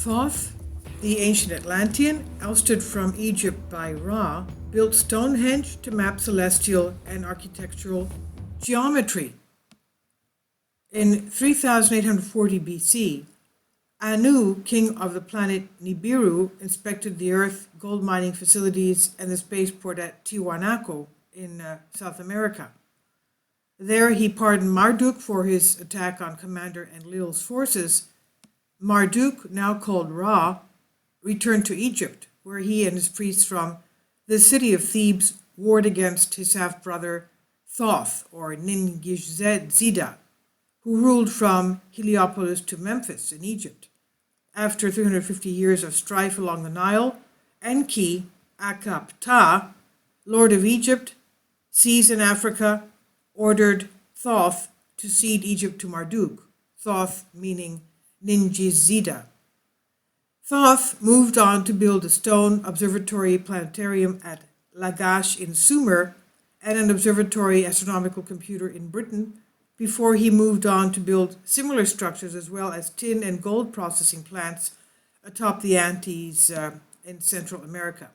Thoth, the ancient Atlantean, ousted from Egypt by Ra, built Stonehenge to map celestial and architectural geometry. In 3840 BC, Anu, king of the planet Nibiru, inspected the Earth, gold mining facilities, and the spaceport at Tiwanaku in South America. There he pardoned Marduk for his attack on Commander Enlil's forces. Marduk, now called Ra, returned to Egypt, where he and his priests from the city of Thebes warred against his half-brother Thoth, or Ningishzida, who ruled from Heliopolis to Memphis in Egypt. After 350 years of strife along the Nile, Enki, Akap-Ptah, lord of Egypt, seas in Africa, ordered Thoth to cede Egypt to Marduk, Thoth meaning Ningishzida. Thoth moved on to build a stone observatory planetarium at Lagash in Sumer and an observatory astronomical computer in Britain, before he moved on to build similar structures as well as tin and gold processing plants atop the Andes in Central America.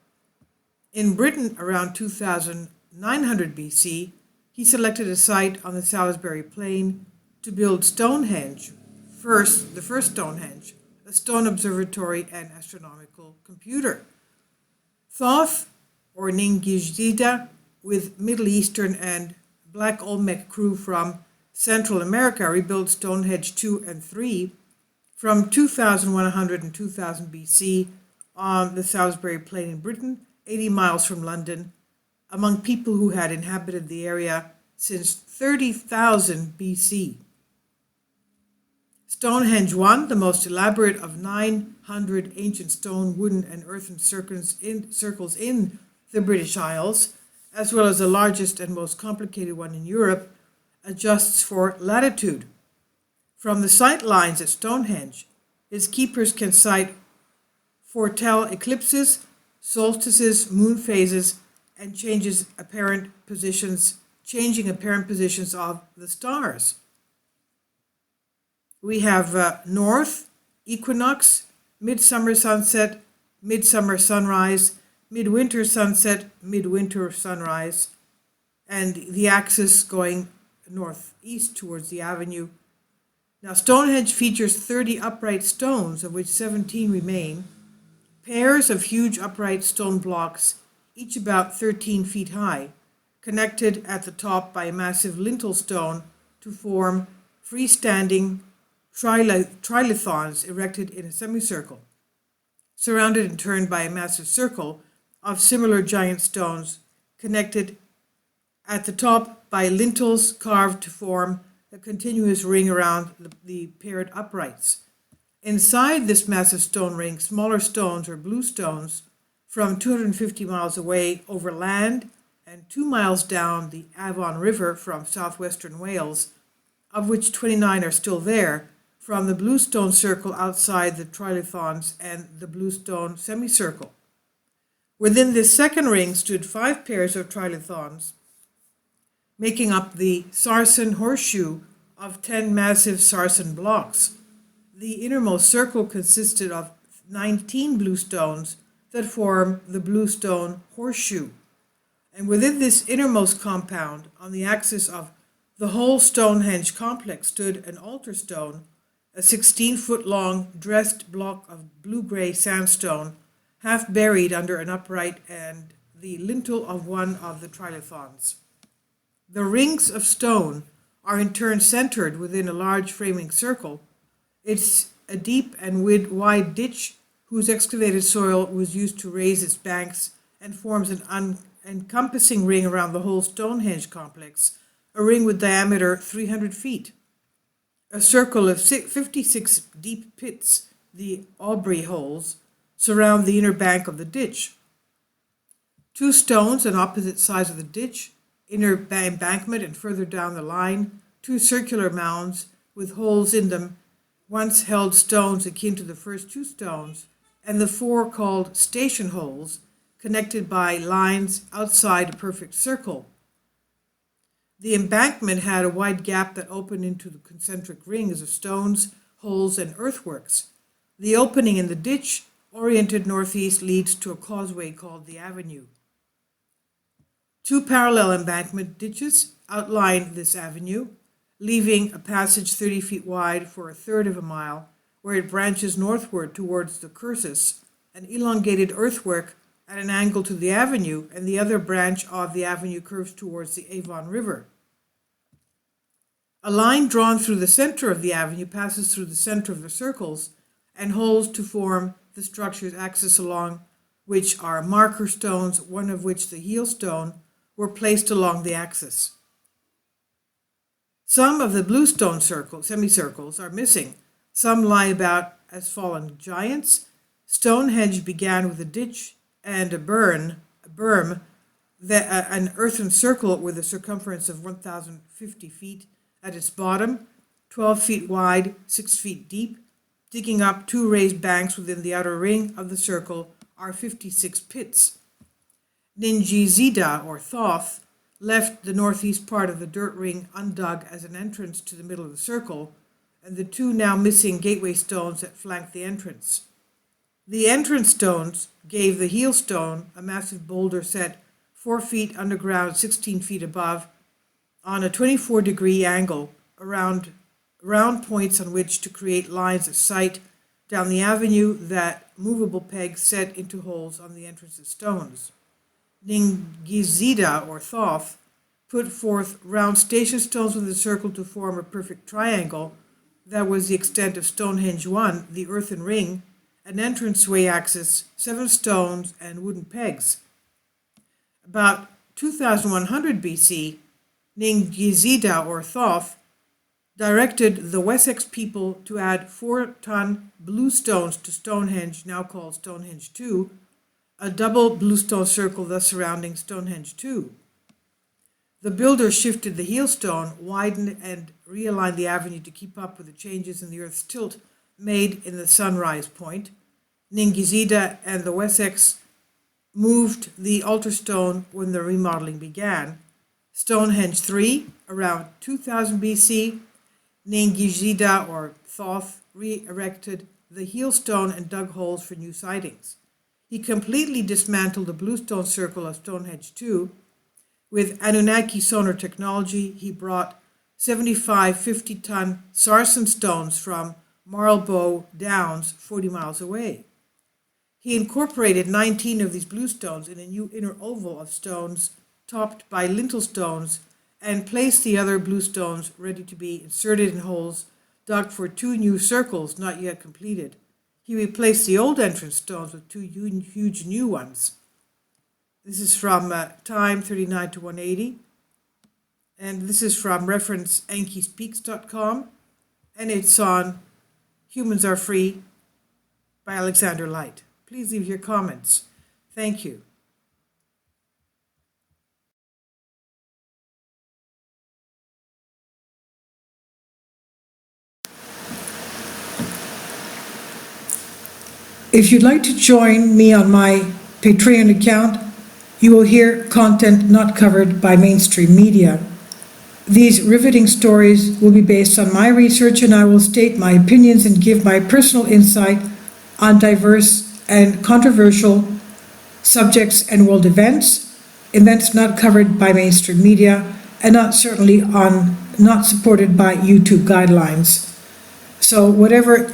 In Britain, around 2900 BC, he selected a site on the Salisbury Plain to build Stonehenge, the first Stonehenge, a stone observatory and astronomical computer. Thoth, or Ningishzida, with Middle Eastern and Black Olmec crew from Central America, rebuilt Stonehenge 2 and 3 from 2100 and 2000 BC on the Salisbury Plain in Britain, 80 miles from London, among people who had inhabited the area since 30,000 BC. Stonehenge 1, the most elaborate of 900 ancient stone, wooden, and earthen circles in the British Isles, as well as the largest and most complicated one in Europe, adjusts for latitude. From the sight lines at Stonehenge, its keepers can foretell eclipses, solstices, moon phases, and changing apparent positions of the stars. We have north, equinox, midsummer sunset, midsummer sunrise, midwinter sunset, midwinter sunrise, and the axis going northeast towards the avenue. Now, Stonehenge features 30 upright stones, of which 17 remain, pairs of huge upright stone blocks, each about 13 feet high, connected at the top by a massive lintel stone to form freestanding trilithons erected in a semicircle, surrounded and turned by a massive circle of similar giant stones connected at the top by lintels carved to form a continuous ring around the paired uprights. Inside this massive stone ring, smaller stones or blue stones from 250 miles away over land and 2 miles down the Avon River from southwestern Wales, of which 29 are still there, from the bluestone circle outside the trilithons and the bluestone semicircle. Within this second ring stood 5 pairs of trilithons, making up the sarsen horseshoe of 10 massive sarsen blocks. The innermost circle consisted of 19 bluestones that form the bluestone horseshoe. And within this innermost compound, on the axis of the whole Stonehenge complex, stood an altar stone, a 16-foot-long dressed block of blue-gray sandstone, half buried under an upright and the lintel of one of the trilithons. The rings of stone are in turn centered within a large framing circle. It's a deep and wide ditch whose excavated soil was used to raise its banks and forms an encompassing ring around the whole Stonehenge complex, a ring with diameter 300 feet. A circle of 56 deep pits, the Aubrey holes, surround the inner bank of the ditch. 2 stones on opposite sides of the ditch, inner embankment, and further down the line, 2 circular mounds with holes in them once held stones akin to the first 2 stones, and the 4 called station holes, connected by lines outside a perfect circle. The embankment had a wide gap that opened into the concentric rings of stones, holes, and earthworks. The opening in the ditch, oriented northeast, leads to a causeway called the Avenue. Two parallel embankment ditches outline this avenue, leaving a passage 30 feet wide for a third of a mile, where it branches northward towards the Cursus, an elongated earthwork at an angle to the avenue, and the other branch of the avenue curves towards the Avon River. A line drawn through the center of the avenue passes through the center of the circles and holds to form the structure's axis, along which are marker stones, one of which, the heel stone, were placed along the axis. Some of the bluestone semicircles are missing. Some lie about as fallen giants. Stonehenge began with a ditch and a berm, an earthen circle with a circumference of 1,050 feet at its bottom, 12 feet wide, 6 feet deep. Digging up two raised banks within the outer ring of the circle are 56 pits. Ningizida, or Thoth, left the northeast part of the dirt ring undug as an entrance to the middle of the circle, and the two now missing gateway stones that flank the entrance. The entrance stones gave the heel stone, a massive boulder set 4 feet underground, 16 feet above, on a 24-degree angle around round points on which to create lines of sight down the avenue that movable pegs set into holes on the entrance's stones. Ningizida, or Thoth, put forth round station stones with a circle to form a perfect triangle that was the extent of Stonehenge 1, the earthen ring, an entranceway axis, 7 stones, and wooden pegs. About 2100 BC, Ningizida, or Thoth, directed the Wessex people to add 4-ton bluestones to Stonehenge, now called Stonehenge 2, a double bluestone circle thus surrounding Stonehenge 2. The builder shifted the heel stone, widened and realigned the avenue to keep up with the changes in the earth's tilt made in the sunrise point. Ningizida and the Wessex moved the altar stone when the remodeling began. Stonehenge 3, around 2000 BC, Ningizida, or Thoth, re-erected the heel stone and dug holes for new sidings. He completely dismantled the bluestone circle of Stonehenge 2. With Anunnaki sonar technology, he brought 75 50-ton sarsen stones from Marlbow Downs, 40 miles away. He incorporated 19 of these bluestones in a new inner oval of stones topped by lintel stones, and placed the other bluestones ready to be inserted in holes dug for 2 new circles not yet completed. He replaced the old entrance stones with 2 huge new ones. This is from Time 39 to 180, and this is from reference ankyspeaks.com, and it's on Humans Are Free by Alexander Light. Please leave your comments. Thank you. If you'd like to join me on my Patreon account, you will hear content not covered by mainstream media. These riveting stories will be based on my research, and I will state my opinions and give my personal insight on diverse and controversial subjects and world events not covered by mainstream media, and not supported by YouTube guidelines. So whatever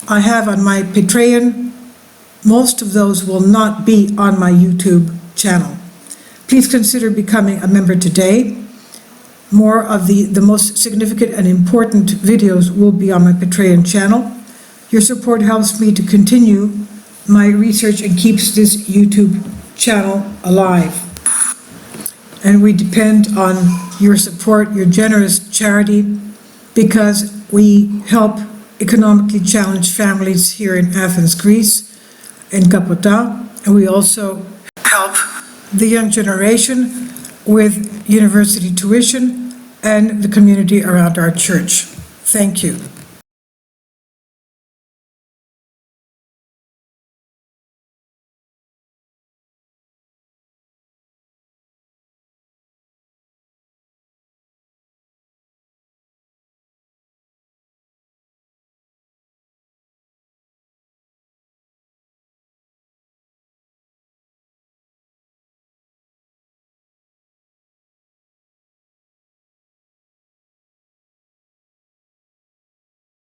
I have on my Patreon, most of those will not be on my YouTube channel. Please consider becoming a member today. More of the most significant and important videos will be on my Patreon channel. Your support helps me to continue my research and keeps this YouTube channel alive. And we depend on your support, your generous charity, because we help economically challenged families here in Athens, Greece, in Kapota, and we also help the young generation with university tuition and the community around our church. Thank you.